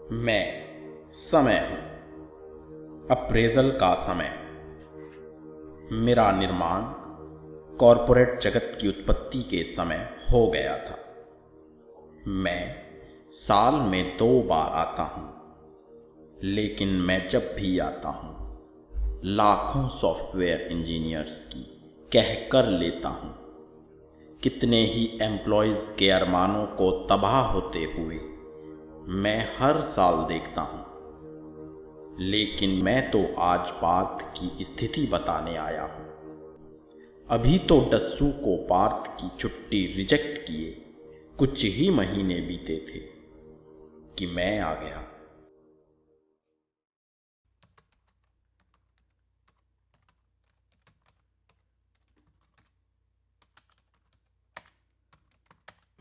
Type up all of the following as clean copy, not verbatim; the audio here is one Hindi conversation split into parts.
मैं समय हूं, अप्रेजल का समय। मेरा निर्माण कॉरपोरेट जगत की उत्पत्ति के समय हो गया था। मैं साल में 2 बार आता हूं, लेकिन मैं जब भी आता हूं लाखों सॉफ्टवेयर इंजीनियर्स की कह कर लेता हूं। कितने ही एम्प्लॉयज़ के अरमानों को तबाह होते हुए मैं हर साल देखता हूं। लेकिन मैं तो आज बात की स्थिति बताने आया हूं। अभी तो डस्सू को पार्थ की छुट्टी रिजेक्ट किए कुछ ही महीने बीते थे कि मैं आ गया।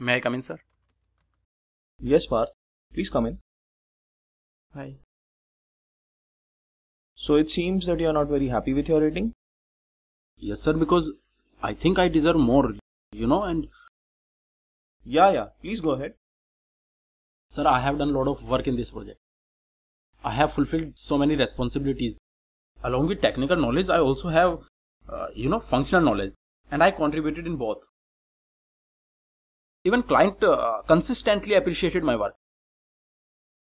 May I come in, sir? Yes, Parth. Please come in. Hi. So it seems that you are not very happy with your rating? Yes, sir, because I think I deserve more, and... Yeah. Please go ahead. Sir, I have done a lot of work in this project. I have fulfilled so many responsibilities. Along with technical knowledge, I also have, functional knowledge. And I contributed in both. Even client consistently appreciated my work.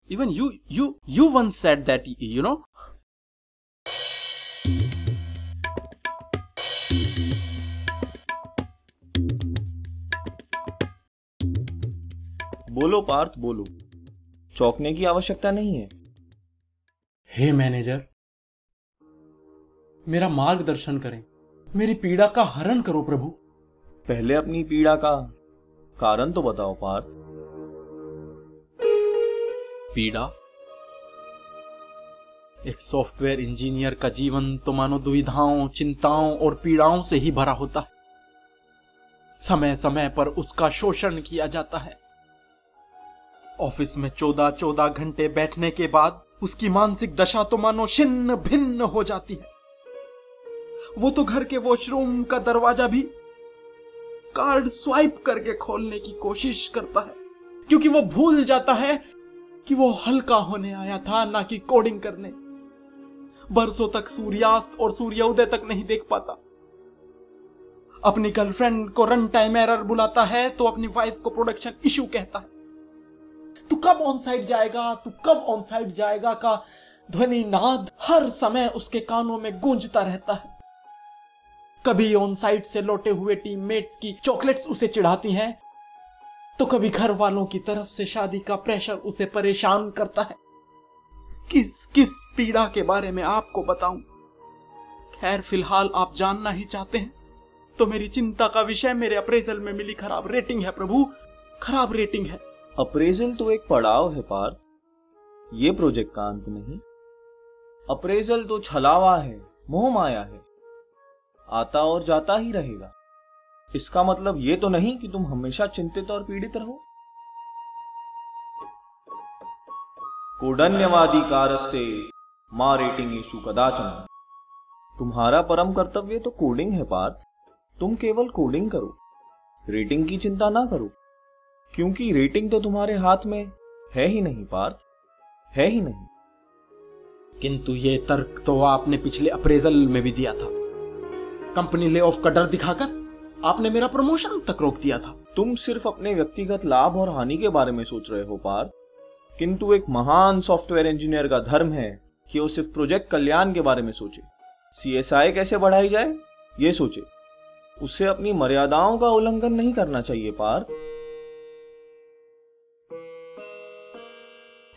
Even you once said that, बोलो पार्थ, बोलो। चौंकने की आवश्यकता नहीं है। हे मैनेजर, मेरा मार्गदर्शन करें, मेरी पीड़ा का हरण करो प्रभु। पहले अपनी पीड़ा का कारण तो बताओ पार्थ। पीड़ा? एक सॉफ्टवेयर इंजीनियर का जीवन तो मानो दुविधाओं, चिंताओं और पीड़ाओं से ही भरा होता है। समय समय पर उसका शोषण किया जाता है। ऑफिस में 14 घंटे बैठने के बाद उसकी मानसिक दशा तो मानो छिन्न भिन्न हो जाती है। वो तो घर के वॉशरूम का दरवाजा भी कार्ड स्वाइप करके खोलने की कोशिश करता है, क्योंकि वो भूल जाता है कि वो हल्का होने आया था, ना कि कोडिंग करने। बरसों तक सूर्यास्त और सूर्योदय तक नहीं देख पाता। अपनी गर्लफ्रेंड को रन टाइम एरर बुलाता है तो अपनी वाइफ को प्रोडक्शन इशू कहता है। तू कब ऑन साइट जाएगा, तू कब ऑन साइट जाएगा का ध्वनि नाद हर समय उसके कानों में गूंजता रहता है। कभी ऑन साइट से लौटे हुए टीममेट्स की चॉकलेट्स उसे चिढ़ाती हैं, तो कभी घर वालों की तरफ से शादी का प्रेशर उसे परेशान करता है। किस किस पीड़ा के बारे में आपको बताऊं? खैर, फिलहाल आप जानना ही चाहते हैं तो मेरी चिंता का विषय मेरे अप्रेजल में मिली खराब रेटिंग है प्रभु, खराब रेटिंग है। अप्रेजल तो एक पड़ाव है पार्थ, ये प्रोजेक्ट का अंत नहीं। अप्रेजल तो छलावा है, मोह माया है, आता और जाता ही रहेगा। इसका मतलब ये तो नहीं कि तुम हमेशा चिंतित और पीड़ित रहो। कोडन्यवादी कारस्ते मां रेटिंगेषु कदाचन। तुम्हारा परम कर्तव्य तो कोडिंग है पार्थ। तुम केवल कोडिंग करो, रेटिंग की चिंता ना करो, क्योंकि रेटिंग तो तुम्हारे हाथ में है ही नहीं पार्थ, है ही नहीं। किंतु ये तर्क तो आपने पिछले अप्रेजल में भी दिया था। कंपनी ले ऑफ का डर दिखाकर आपने मेरा प्रमोशन तक रोक दिया था। तुम सिर्फ अपने व्यक्तिगत लाभ और हानि के बारे में सोच रहे हो पार्थ, किंतु एक महान सॉफ्टवेयर इंजीनियर का धर्म है कि वो सिर्फ प्रोजेक्ट कल्याण के बारे में सोचे। CSI कैसे बढ़ाई जाए ये सोचे। उसे अपनी मर्यादाओं का उल्लंघन नहीं करना चाहिए पार्थ।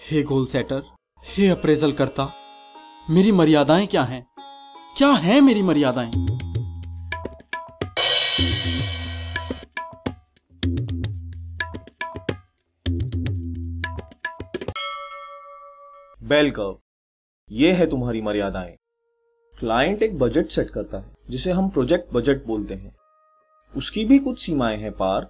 हे गोल सेटर, हे अप्रेजल करता, मेरी मर्यादाएं क्या हैं? क्या हैं मेरी मर्यादाएं? बेल कर्व, ये है तुम्हारी मर्यादाएं। क्लाइंट एक बजट सेट करता है जिसे हम प्रोजेक्ट बजट बोलते हैं। उसकी भी कुछ सीमाएं हैं पार्थ।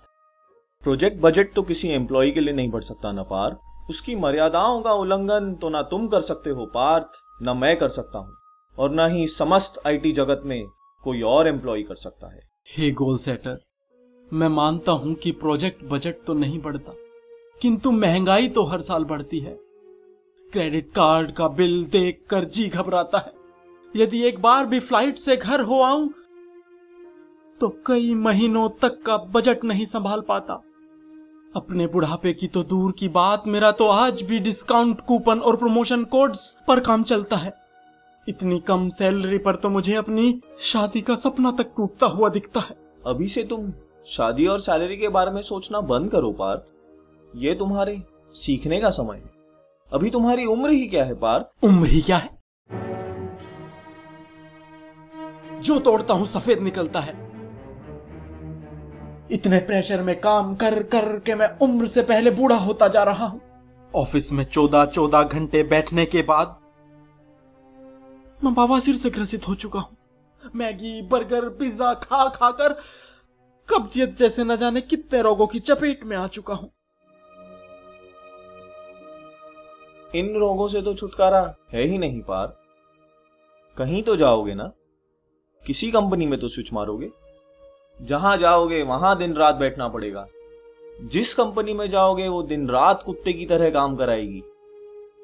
प्रोजेक्ट बजट तो किसी एम्प्लॉय के लिए नहीं बढ़ सकता ना पार्थ। उसकी मर्यादाओं का उल्लंघन तो ना तुम कर सकते हो पार्थ, ना मैं कर सकता हूं, और ना ही समस्त IT जगत में कोई और एम्प्लॉय कर सकता है। हे गोल सेटर, मैं मानता हूं कि प्रोजेक्ट बजट तो नहीं बढ़ता, किंतु महंगाई तो हर साल बढ़ती है। क्रेडिट कार्ड का बिल देखकर जी घबराता है। यदि एक बार भी फ्लाइट से घर हो आऊं तो कई महीनों तक का बजट नहीं संभाल पाता। अपने बुढ़ापे की तो दूर की बात, मेरा तो आज भी डिस्काउंट कूपन और प्रमोशन कोड्स पर काम चलता है। इतनी कम सैलरी पर तो मुझे अपनी शादी का सपना तक टूटता हुआ दिखता है। अभी से तुम शादी और सैलरी के बारे में सोचना बंद करो पार्थ। ये तुम्हारे सीखने का समय है। अभी तुम्हारी उम्र ही क्या है पार्थ? उम्र ही क्या है? जो तोड़ता हूं सफेद निकलता है। इतने प्रेशर में काम कर कर के मैं उम्र से पहले बूढ़ा होता जा रहा हूं। ऑफिस में 14 घंटे बैठने के बाद मैं बवासीर से ग्रसित हो चुका हूं। मैगी, बर्गर, पिज्जा खा खाकर कब्जियत जैसे न जाने कितने रोगों की चपेट में आ चुका हूं। इन रोगों से तो छुटकारा है ही नहीं पार्थ। कहीं तो जाओगे ना, किसी कंपनी में तो स्विच मारोगे। जहां जाओगे वहां दिन रात बैठना पड़ेगा। जिस कंपनी में जाओगे वो दिन रात कुत्ते की तरह काम कराएगी।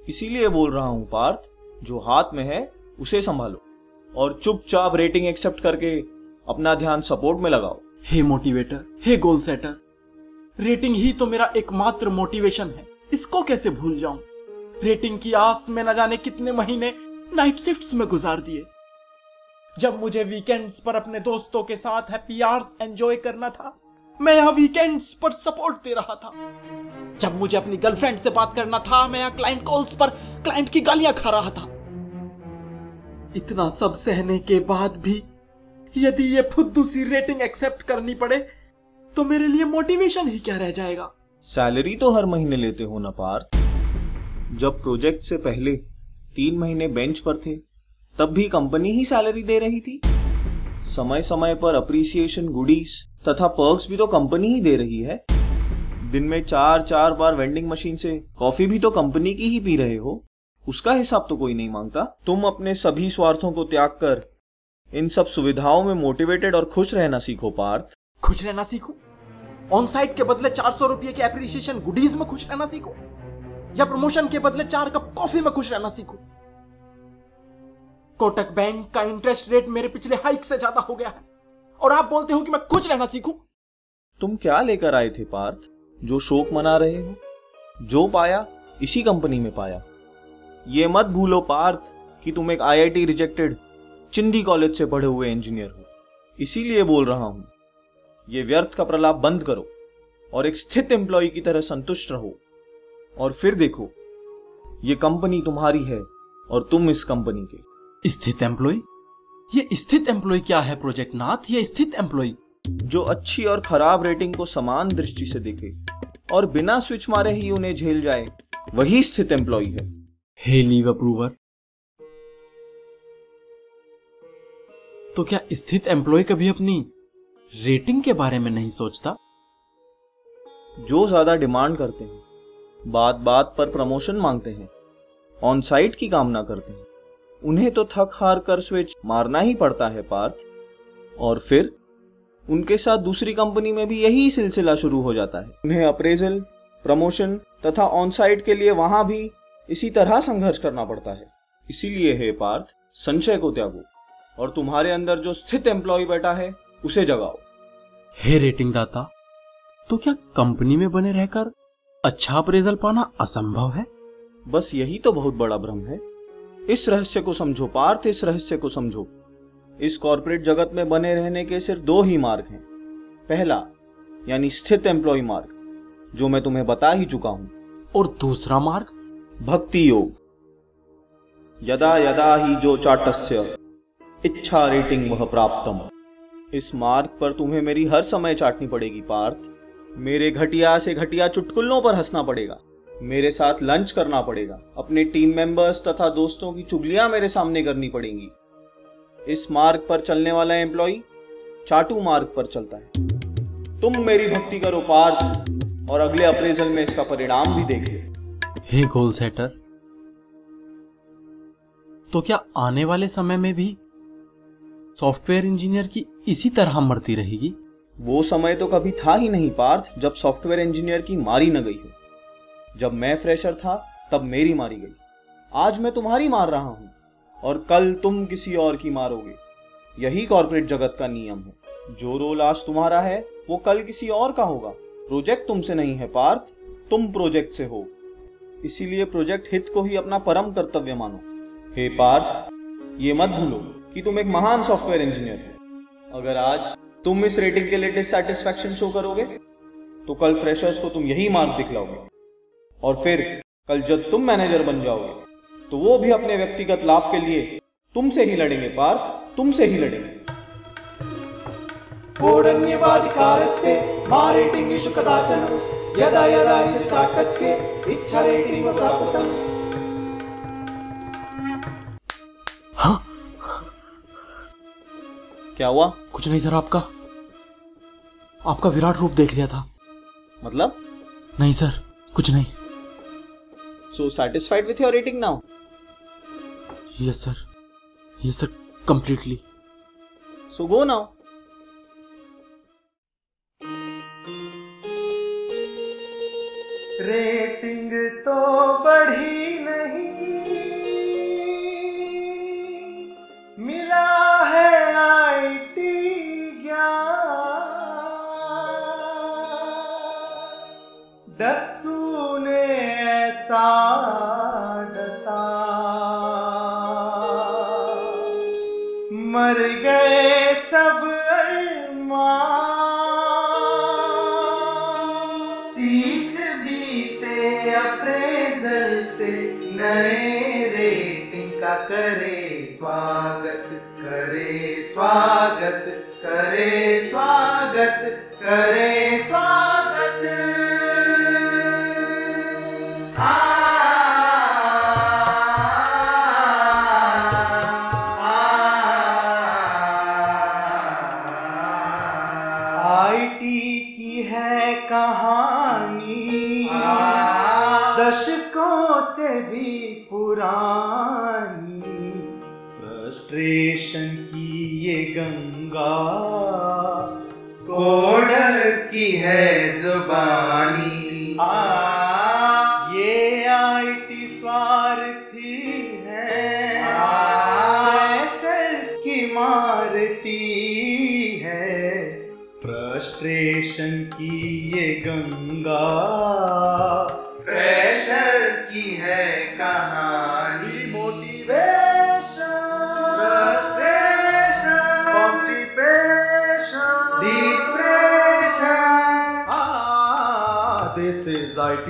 इसीलिए बोल रहा हूं पार्थ, जो हाथ में है उसे संभालो और चुपचाप रेटिंग एक्सेप्ट करके अपना ध्यान सपोर्ट में लगाओ। हे मोटिवेटर, हे गोल सेटर, रेटिंग ही तो मेरा एकमात्र मोटिवेशन है। इसको कैसे भूल जाऊं? रेटिंग की आस में न जाने कितने महीने नाइट शिफ्ट्स में गुजार दिए। जब मुझे वीकेंड्स पर अपने दोस्तों के साथ हैप्पी आवर्स एंजॉय करना था, मैं यहाँ वीकेंड्स पर सपोर्ट दे रहा था। जब मुझे अपनी गर्लफ्रेंड से बात करना था, मैं यहाँ क्लाइंट कॉल्स पर क्लाइंट की गालियां खा रहा था। इतना सब सहने के बाद भी यदि ये फुद्दू सी रेटिंग एक्सेप्ट करनी पड़े तो मेरे लिए मोटिवेशन ही क्या रह जाएगा? सैलरी तो हर महीने लेते हो ना पार्थ। जब प्रोजेक्ट से पहले 3 महीने बेंच पर थे तब भी कंपनी ही सैलरी दे रही थी। समय समय पर अप्रिसिएशन, गुडीज तथा पर्क्स भी तो कंपनी ही दे रही है। दिन में 4 बार वेंडिंग मशीन से कॉफी भी तो कंपनी की ही पी रहे हो। उसका हिसाब तो कोई नहीं मांगता। तुम अपने सभी स्वार्थों को त्याग कर इन सब सुविधाओं में मोटिवेटेड और खुश रहना सीखो पार्थ। खुश रहना सीखूं? ऑन साइट के बदले 400 रुपये के एप्रिसिएशन गुडीज में खुश रहना सीखूं? या प्रमोशन के बदले 4 कप कॉफी में खुश रहना सीखूं? कोटक बैंक का इंटरेस्ट रेट मेरे पिछले हाइक से ज्यादा हो गया है और आप बोलते हो कि मैं खुश रहना सीखूं? तुम क्या लेकर आए थे पार्थ जो शोक मना रहे हो? जो पाया इसी कंपनी में पाया। ये मत भूलो पार्थ कि तुम एक IIT रिजेक्टेड चिंदी कॉलेज से पढ़े हुए इंजीनियर हो। इसीलिए बोल रहा हूं, ये व्यर्थ का प्रलाप बंद करो और एक स्थित एम्प्लॉय की तरह संतुष्ट रहो और फिर देखो, ये कंपनी तुम्हारी है और तुम इस कंपनी के। स्थित एम्प्लॉय? ये स्थित एम्प्लॉय क्या है प्रोजेक्ट नाथ? ये स्थित एम्प्लॉय जो अच्छी और खराब रेटिंग को समान दृष्टि से देखे और बिना स्विच मारे ही उन्हें झेल जाए, वही स्थित एम्प्लॉय है। हे लीव अप्रूवर, तो क्या स्थित एम्प्लॉय कभी अपनी रेटिंग के बारे में नहीं सोचता? जो ज्यादा डिमांड करते हैं, बात बात पर प्रमोशन मांगते हैं, ऑन साइट की कामना करते हैं, उन्हें तो थक हार कर स्विच मारना ही पड़ता है पार्थ। और फिर उनके साथ दूसरी कंपनी में भी यही सिलसिला शुरू हो जाता है। उन्हें अप्रेजल, प्रमोशन तथा ऑन साइट के लिए वहां भी इसी तरह संघर्ष करना पड़ता है। इसीलिए हे पार्थ, संशय को त्यागो और तुम्हारे अंदर जो स्थित एम्प्लॉय बैठा है उसे जगाओ। हे रेटिंग दाता, तो क्या कंपनी में बने रहकर अच्छा अप्रेजल पाना असंभव है? बस यही तो बहुत बड़ा भ्रम है। इस रहस्य को समझो पार्थ, इस रहस्य को समझो। इस कॉर्पोरेट जगत में बने रहने के सिर्फ 2 ही मार्ग हैं। पहला यानी स्थित एम्प्लॉय मार्ग, जो मैं तुम्हें बता ही चुका हूं। और दूसरा मार्ग? भक्ति योग। यदा यदा ही जो चाटस्य इच्छा रेटिंग वह प्राप्तम। इस मार्ग पर तुम्हें मेरी हर समय चाटनी पड़ेगी पार्थ। मेरे घटिया से घटिया चुटकुलों पर हंसना पड़ेगा, मेरे साथ लंच करना पड़ेगा, अपने टीम मेंबर्स तथा दोस्तों की चुगलियां मेरे सामने करनी पड़ेंगी। इस मार्ग पर चलने वाला एम्प्लॉय चाटू मार्ग पर चलता है। तुम मेरी भक्ति करो पार्थ और अगले अप्रेजल में इसका परिणाम भी देख लो। हे गोल सेटर, तो क्या आने वाले समय में भी सॉफ्टवेयर इंजीनियर की इसी तरह मरती रहेगी? वो समय तो कभी था ही नहीं पार्थ जब सॉफ्टवेयर इंजीनियर की मारी न गई हो। जब मैं फ्रेशर था तब मेरी मारी गई, आज मैं तुम्हारी मार रहा हूं और कल तुम किसी और की मारोगे। यही कॉर्पोरेट जगत का नियम है। जो रोल आज तुम्हारा है वो कल किसी और का होगा। प्रोजेक्ट तुमसे नहीं है पार्थ, तुम प्रोजेक्ट से हो। इसीलिए प्रोजेक्ट हित को ही अपना परम कर्तव्य मानो। हे पार्थ, ये मत भूलो कि तुम एक महान सॉफ्टवेयर इंजीनियर हो। अगर आज तुम इस रेटिंग के लिए डिससैटिस्फैक्शन शो करोगे तो कल फ्रेशर्स को तुम यही मार्क दिखलाओगे, और फिर कल जब तुम मैनेजर बन जाओगे तो वो भी अपने व्यक्तिगत लाभ के लिए तुमसे ही लड़ेंगे पार्थ, तुमसे ही लड़ेंगे। कोडन्यवाधिकारस्य मा रेटिंगेषु कदाचन यदा यदा चाटस्य इच्छा रेटिंग प्राप्तम्। हाँ, क्या हुआ? कुछ नहीं सर, आपका विराट रूप देख लिया था। मतलब? नहीं सर, कुछ नहीं। So satisfied with your rating now? Yes sir, completely. So go now. Rating तो बढ़ी नहीं, मिला है आईटी ज्ञान। दस्सू ने ऐसा डसा, मर गए सब अरमान। सीख बीते अप्रेजल से नए रेटिंग का करे स्वागत, करे स्वागत, करे स्वागत, करे स्वागत। आईटी की है कहानी दशकों से भी पुरानी। फ्रस्ट्रेशन की ये गंगा कोडर्स की है जुबानी। ये आईटी स्वार्थी है, फ्रेशर्स की मारती है। फ्रस्ट्रेशन की ये गंगा फ्रेशर्स की है कहानी। Motivation, frustration, constipation, depression. This is IT